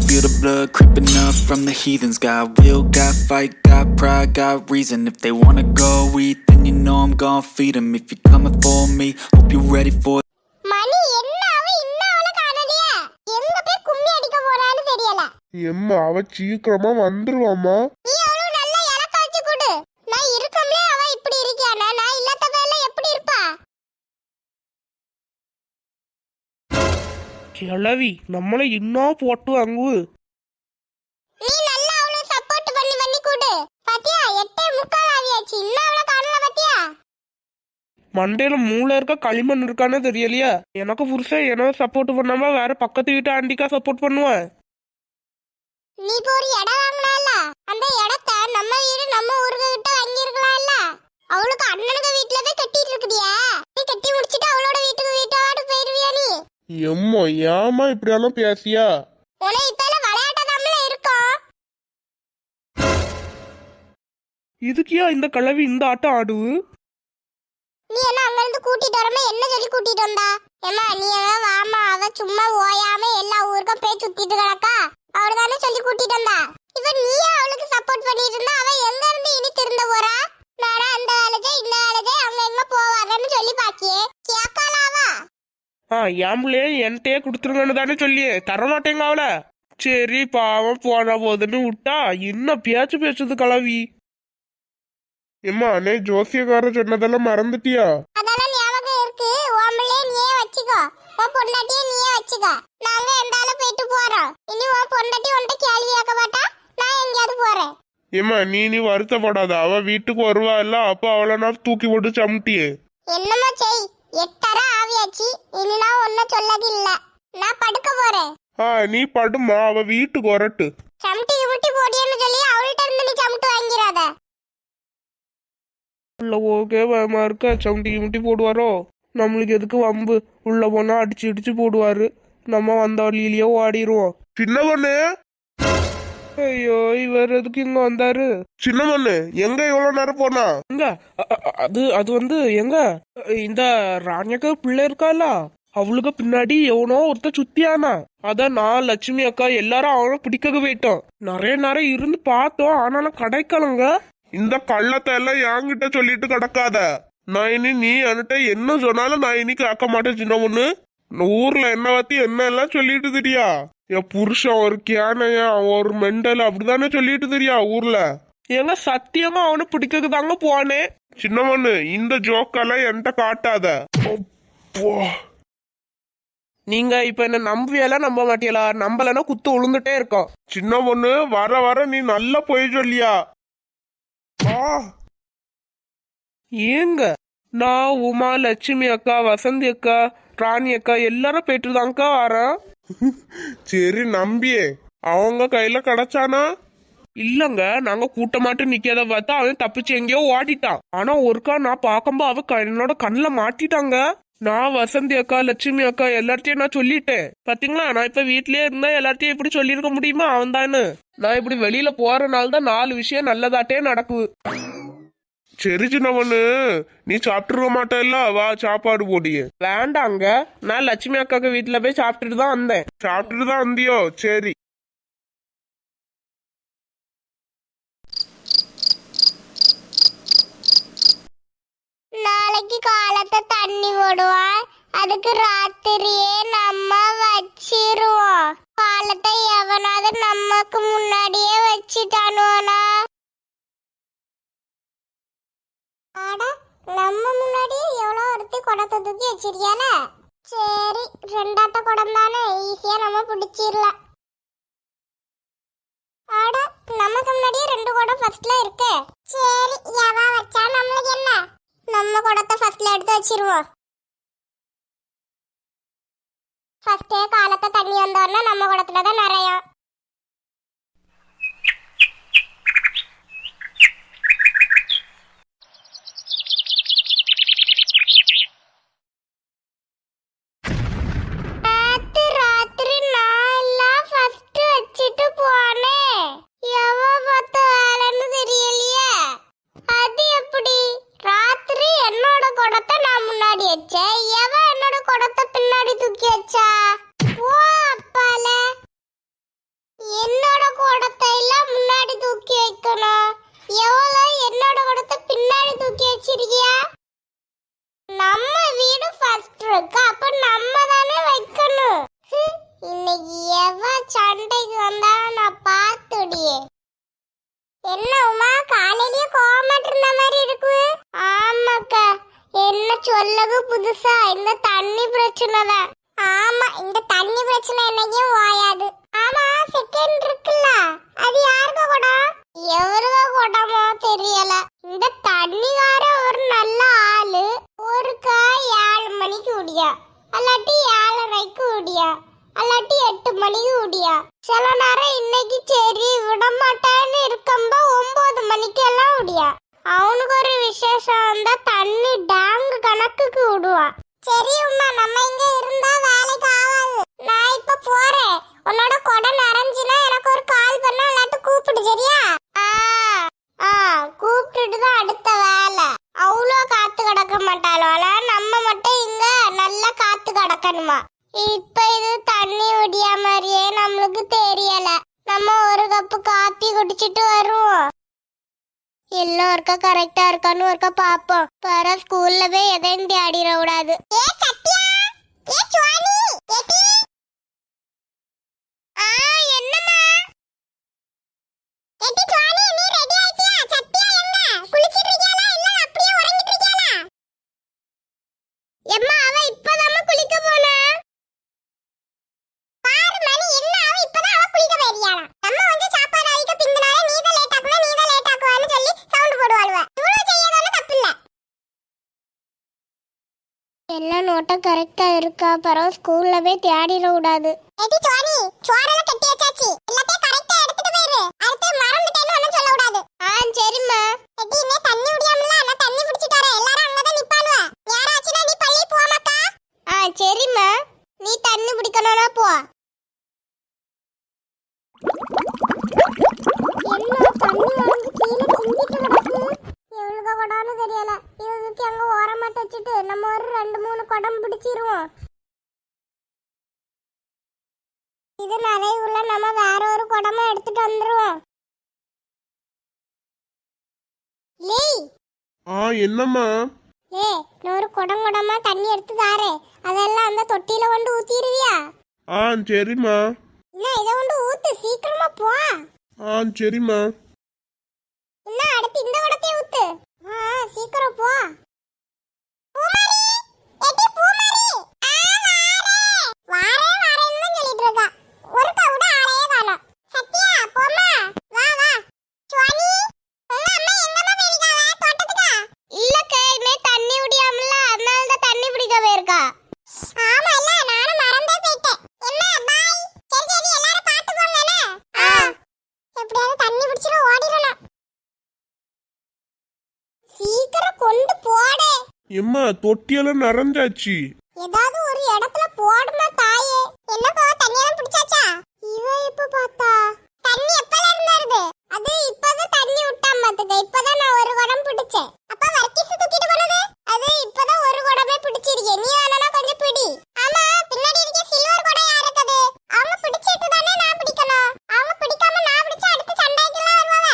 feel the blood creeping up from the heathens. Got will, got fight, got pride, got reason. If they wanna go eat, then you know I'm gon' feed them. If you're coming for me, hope you're ready for it. மணி என்ன அவ இன்னும் அவள காணலையா? எங்க போய் கும்மி அடிக்க போறான்னு தெரியல. எம்மா அவ சீக்கிரமா வந்துருவாமா. நீ அவள நல்லா இலக்க வச்சு கொடு. நான் இருக்கம்லே அவ இப்படி இருக்கியானா? நான் இல்லாத வேளை எப்படி இருப்பா? கிழவி நம்மள இன்னும் போட்டு அங்கு. நீ நல்லா அவள சப்போர்ட் பண்ணி கொடு. பாத்தியா 8:45 ஆவியாச்சு. இன்னும் அவள காணல பாத்தியா? மண்டையில மூளை இருக்க களிமண் இருக்கானே தெரியலையா? எனக்கு புருஷன் என்ன சப்போர்ட் பண்ணாம வேற பக்கத்து வீட்டு ஆண்டிக்கா சப்போர்ட் பண்ணுவேன். நீ போய் இடம் வாங்கினால அந்த இடத்த நம்ம வீடு நம்ம ஊருக்கு கிட்ட வாங்கி இருக்கலாம்ல. அவளுக்கு அண்ணனுக்கு வீட்ல போய் கட்டிட்டு இருக்குதியா? நீ கட்டி முடிச்சிட்டு அவளோட வீட்டோட போயிடுவியா நீ? எம்மா ஏமா இப்படியெல்லாம் பேசியா? உன இப்பல விளையாட்டதாமல இருக்கோம். இதுக்கியா இந்த கிழவி இந்த ஆட்டம் ஆடுவு? நீ என்ன அங்க இருந்து கூட்டிட்டு வரமே என்ன சொல்லி கூட்டிட்டு வந்தா? ஏமா நீ வாமா அவ சும்மா ஓயாம எல்லா ஊருக்கும் போய் சுத்திட்டு கிடக்கா. அவளதானே சொல்லி கூட்டிட்டு வந்தா. இப்ப நீயே அவளுக்கு சப்போர்ட் பண்ணிட்டு இருந்தா அவ எங்க இருந்து இனி திருந்த போறா? நானா அந்த வேலைக்கு இந்த வேலைக்கு அவங்க எங்க போவாங்கன்னு சொல்லி பாக்கியே கேட்கலாவா? ஏம்புலே என்கிட்டயே கொடுத்துருங்கன்னு தானே சொல்லி தரமாட்டேங்க அவள. சரி பாவம் போன போதுன்னு விட்டா இன்னும் பேச்சுது கிளவி. எம்மா அண்ணே ஜோசியக்கார சொன்னதெல்லாம் மறந்துட்டியா? அதெல்லாம் ஞாபகம் இருக்கு. உம்மையே நீயே வச்சுக்கோ. உன் பொண்டாட்டியே நீயே வச்சுக்கோ. நாங்க எந்தால போயிட்டு போறோம். இனி உன் பொண்டாட்டி உன்கிட்ட கேள்வி கேட்க மாட்டா. நான் எங்கயாவது போறேன். ஏம்மா நீ வருத்தப்படாத. அவ வீட்டுக்கு வருவா இல்ல அப்ப அவளை நான் தூக்கி போட்டு சமட்டியே. என்னமா செய் 8:30 ஆவியாச்சு. இனி நான் ஒன்னும் சொல்லது இல்ல. நான் படுக்க போறேன். நீ படுமா அவ வீட்டுக்கு வரட்டு. சமட்டி முட்டி போடியன்னு சொல்லி அவள்கிட்ட இருந்து நீ சமட்டு வாங்கிறாத. உள்ள ஓகே பயமா இருக்க. சமட்டி முட்டி போடுவாரோ? நம்மளுக்கு எதுக்கு வம்பு? உள்ள போனா அடிச்சு போடுவாரு. நம்ம வந்த வழியிலேயே ஓடிடுவோம். சின்ன பொண்ணு ஐயோ இவர் எதுக்கு இங்க வந்தாரு? சின்ன பொண்ணு எங்க இவ்வளவு நேரம் போனா? எங்க அது வந்து எங்க இந்த ராணியக்கா பிள்ளை இருக்கால அவளுக்கு பின்னாடி எவனோ ஒருத்த சுத்தியானா. அதான் நான் லட்சுமி அக்கா எல்லாரும் அவனை பிடிக்க போயிட்டோம். நிறைய இருந்து பார்த்தோம் ஆனாலும் கிடைக்கலங்க. இந்த கள்ளத்தை எல்லாம் என்கிட்ட சொல்லிட்டு கிடக்காத. நான் இனி நீ என்கிட்ட என்ன சொன்னாலும் நான் இனி கேட்க மாட்டேன் சின்ன பொண்ணு. ஊர்ல என்ன பத்தி என்ன எல்லாம் சொல்லிட்டு தெரியா? என் புருஷன் ஒரு கேனையா ஒரு மெண்டல் அப்படிதானே சொல்லிட்டு தெரியா ஊர்ல. எங்க சத்தியமா அவனை பிடிக்க தாங்க போனேன். சின்ன பொண்ணு இந்த ஜோக்கெல்லாம் என்கிட்ட காட்டாத. நீங்க இப்ப என்ன நம்புவியெல்லாம் நம்ப மாட்டியலா? நம்பலன்னா குத்து உளுந்துட்டே இருக்கோம். சின்ன பொண்ணு வர நீ நல்லா போய் சொல்லியா? ஏங்க நான் உமா லட்சுமி அக்கா வசந்தி அக்கா ராணி அக்கா எல்லாரும் போயிட்டு தான்க்கா வரேன். சரி நம்பியே அவங்க கையில கிடைச்சானா? இல்லங்க நாங்க கூட்டமாட்டு நிக்கத பார்த்தா அவன் தப்பிச்சு எங்கேயோ ஓடிட்டான். ஆனா ஒருக்கா நான் பாக்கும்போது அவ என்னோட கண்ணுல மாட்டிட்டாங்க. நான் வசந்தி அக்கா லட்சுமி அக்கா எல்லார்ட்டையும் நான் சொல்லிட்டேன். பாத்தீங்களா நான் இப்ப வீட்லயே இருந்தா எல்லார்ட்டையும் இப்படி சொல்லிருக்க முடியுமா? அவன் தானு நான் இப்படி வெளியில போறனால தான் 4 விஷயம் நல்லதாட்டே நடக்குது. சரி சின்ன பொண்ணு நீ சாப்பிட்டுருக்க மாட்டல்ல வா சாப்பாடு போடிய. வேண்டாங்க நான் லட்சுமி அக்காக்கு வீட்டுல போய் சாப்பிட்டுட்டு தான் வந்தேன். சாப்பிட்டுட்டு தான் வந்தியோ? சரி நாளைக்கு காலத்தை தண்ணி போடுவான். அதுக்கு ராத்திரியே நம்ம வச்சிருவோம். காலத்தை எவனாவது நமக்கு முன்னாடியே வச்சுட்டானுவனா? நம்ம முன்னாடியே எவ்வளோ ஒருத்தி குடத்தை தூக்கி வச்சிருக்கியால. சரி 2ஆட்ட குடம் தானே ஈஸியா நம்ம பிடிச்சிடலாம். நமக்கு முன்னாடியே 2 குடம் ஃபர்ஸ்ட்ல இருக்கு. சரி எவா வச்சா நம்மளுக்கு என்ன? நம்ம குடத்தை ஃபர்ஸ்ட்ல எடுத்து வச்சிருவோம். ஃபர்ஸ்டே காலத்தை தண்ணி வந்தோன்னா நம்ம குடத்துல தான் நிறையும். ராத்திரி நான் ஃபர்ஸ்ட் வச்சிட்டு போனேன். எவ பார்த்த வேலைன்னு தெரியலையே. அது எப்படி? ராத்திரி என்னோட குடத்தை நான் முன்னாடி வச்சேன். எவ என்னோட குடத்தை பின்னாடி தூக்கி வச்சா? ஓ அப்பால சண்டைக்கு வந்தா நான் பார்த்துடியே. என்ன உமா காலையிலேயே கோவமாட்டு இருந்த மாதிரி இருக்கு? ஆமாக்கா, என்ன சொல்லது புதுசா? இந்த தண்ணி பிரச்சனை தான். ஆமா, இந்த தண்ணி பிரச்சனை என்னைக்கும் ஓயாது. ஆமா, செகண்ட் இருக்குல்ல, அது யாருக்க குடம்? எவருக்க குடமோ தெரியல. இந்த தண்ணிக்கார ஒரு நல்ல ஆளு. ஒருக்கா 7 மணிக்கு விடியா, அல்லாட்டி 7:30க்கு விடியா, அல்லாட்டி 8 மணிக்கு விடியா. சில நேரம் இன்னைக்கு சரி விட மாட்டேன்னு இருக்கம்ப 9 மணிக்கு எல்லாம் விடியா. அவனுக்கு ஒரு விசேஷம் வந்தா தண்ணி டேங்கு கணக்குக்கு விடுவான். சரி உமா, நம்ம இங்க இருந்தா வேலைக்கு ஆகாது. நான் இப்ப போறேன். உன்னோட குடம் நிறைஞ்சுனா எனக்கு ஒரு கால் பண்ண, இல்லாட்டி கூப்பிடு. சரியா? கூப்பிட்டுட்டு தான் அடுத்த வேலை. அவ்வளோ காத்து கிடக்க மாட்டாளோல, நம்ம மட்டும் இங்க நல்லா காத்து கிடக்கணுமா? இப்ப இது தண்ணி விடியா மாதிரியே நம்மளுக்கு தெரியல. நம்ம ஒரு கப்பு காப்பி குடிச்சிட்டு வருவோம். எல்லாம் ஒருக்கா கரெக்டா இருக்கான்னு ஒருக்கா பாப்போம். பர ஸ்கூல்ல போய் எதையும் தேடிட கூடாது. எல்லாம் நோட்டா கரெக்டா இருக்கா? பரவ ஸ்கூல்ல போய் தேடிட கூடாது. சரிம்மா. சரிம்மா, நீ தண்ணி பிடிக்கணும்னா போ. என்ன தண்ணி வந்து கீழே சிந்திட்டு கிடக்கு? எவ்வளவு குடம்னு தெரியல. இதுக்கு அங்க ஓரமாட்ட வச்சுட்டு நம்ம ஒரு 2-3 குடம் பிடிச்சிருவோம். இது நிறையுள்ள நம்ம வேற ஒரு குடமா எடுத்துட்டு வந்துருவோம். என்னம்மா? நான் ஒரு குடம் குடமா தண்ணி எடுத்து தாரே, அதெல்லாம் அந்த தொட்டியில கொண்டு ஊத்திடுவியா? சரிம்மா. என்ன இதை கொண்டு ஊத்து, சீக்கிரமா போ. சரிம்மா. என்ன அடுத்து இந்த குடத்தை ஊத்து. சீக்கிரம் போ. எம்மா, தொட்டியெல்லாம் நிறைஞ்சாச்சு. ஏதாவது ஒரு இடத்துல போடுமா தாயே. என்னப்பா தண்ணியெல்லாம் பிடிச்சாச்சா? இவ இப்ப பார்த்தா தண்ணி எப்பல இருந்து வருது? அது இப்பதான் தண்ணி விட்டாம பாத்துக்க. இப்பதான் நான் ஒரு குடம் பிடிச்சேன். அப்ப வர்க்கீஸ் தூக்கிட்டு போனது அது இப்பதான் ஒரு குடமே பிடிச்சிருக்கேன். நீ வேணா கொஞ்சம் பிடி. ஆமா, பின்னாடி இருக்க சில்வர் குடம் யாருக்குது? அவங்க பிடிச்சிட்டு தானே நான் பிடிக்கணும். அவங்க பிடிக்காம நான் பிடிச்சா அடுத்து சண்டைக்குலாம் வருவாங்க.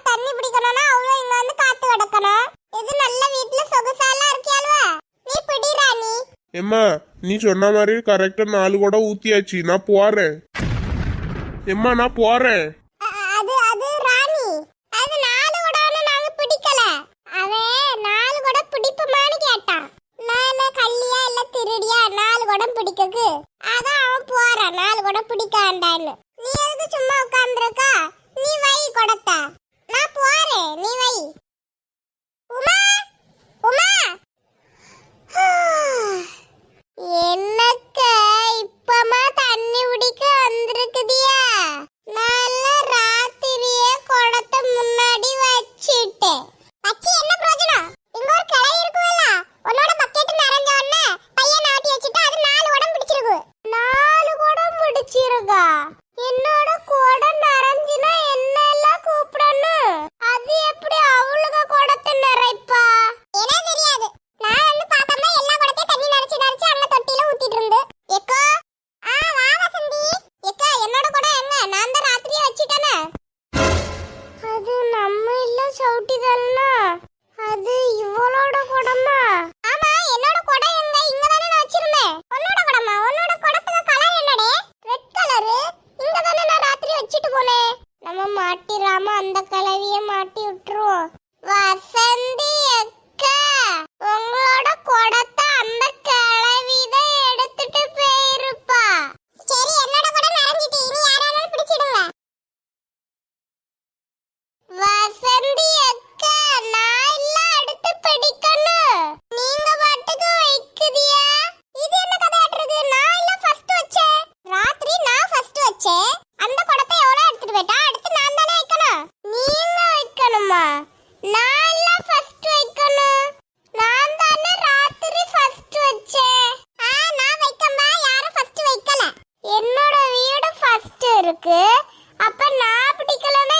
தண்ணி பிடிக்கணும்னா அவங்க இங்க வந்து காத்து கிடக்கணும். இது நல்ல வீட்ல சொகுசாலாம் இருக்கியால்வா? நீ பிடி ராணி. எம்மா, நீ சொன்ன மாதிரி கரெக்டா 4 குடம் ஊத்தியாச்சு. நான் போறேன். எம்மா, நான் போறேன். அது ராணி, அது 4 குடம்னு நாங்க பிடிக்கல. அவன் 4 குடம் பிடிப்புமான்னு கேட்டான். நான் கல்லியா இல்ல திருடியா 4 குடம் பிடிக்கக்கு? அதான் அவன் போறான் 4 குடம் பிடிக்காண்டான்னு. நீ எதுக்கு சும்மா உட்கார்ந்துருக்கா? நீ வை குடத்தை. நான் போறேன், நீ வை. உமா, உமா. என்னக்க இப்பமா தண்ணி பிடிக்க வந்திருக்குதியா? நல்ல ராத்திரியே குடத்தை முன்னாடி வச்சிட்டேன். வச்சு என்ன பிரயோஜனம்? இங்க ஒரு கிளை இருக்குல்ல, உன்னோட பக்கெட் நிறைஞ்ச உடனே பையன் நாட்டி வச்சிட்டு அது 4 குடம் பிடிச்சிருக்கு. 4 குடம் பிடிச்சிருக்கா? என்னோட குடம் நிறைஞ்சினா என்ன எல்லாம் கூப்பிடணும். அது எப்படி அவளுக்கு குடத்தை நிறைப்பா? என்ன தெரியாது. நான் வந்து பார்த்தமா எல்லா குடத்தையும் தண்ணி நிறைச்சு அங்க தொட்டில ஊத்திட்டு இருந்து. ஏக்கோ, வா வசந்தி. ஏக்கா, என்னோட குடம் எங்க? நான் தான் ராத்திரியே வச்சிட்டேனே. அது நம்ம இல்ல சவுட்டிதல்னா. அது இவளோட குடமா? ஆமா, என்னோட குடம் எங்க? இங்க தானே நான் வச்சிருந்தேன். உன்னோட குடமா? உன்னோட குடத்துக்கு கலர் என்னடே? Red colour. இங்க மாட்டிராம அந்த கிளவிய மாட்டி விட்டுருவோம். வசந்தி அக்கா, உங்களோட குடத்தை அந்த கிளவிதான் எடுத்துட்டு போயிருப்பா. சரி, என்னோட குடம் நிறைஞ்சிட்டு இனி யாராலும் பிடிச்சிடுங்க. வசந்தி அக்கா, நான் எல்லாம் அடுத்து பிடிக்கணும். நீங்க பாட்டுக்கு வைக்குதியா? இது என்ன கதையாட்டுறது? நான் இல்ல ஃபர்ஸ்ட் வச்சேன். ராத்திரி நான் ஃபர்ஸ்ட் வச்சேன். அந்த குடத்தை எவ்வளவு எடுத்துட்டு போயிட்டா? அடுத்து நான் தானே வைக்கணும். நீங்க வைக்கணுமா? நான் இல்ல ஃபர்ஸ்ட் வைக்கணும். நான் தானே ராத்திரி ஃபர்ஸ்ட் வச்சேன். நான் வைக்கமா, யாரும் ஃபர்ஸ்ட் வைக்கல. என்னோட வீடு ஃபர்ஸ்ட் இருக்கு. அப்ப நான் பிடிக்கலனா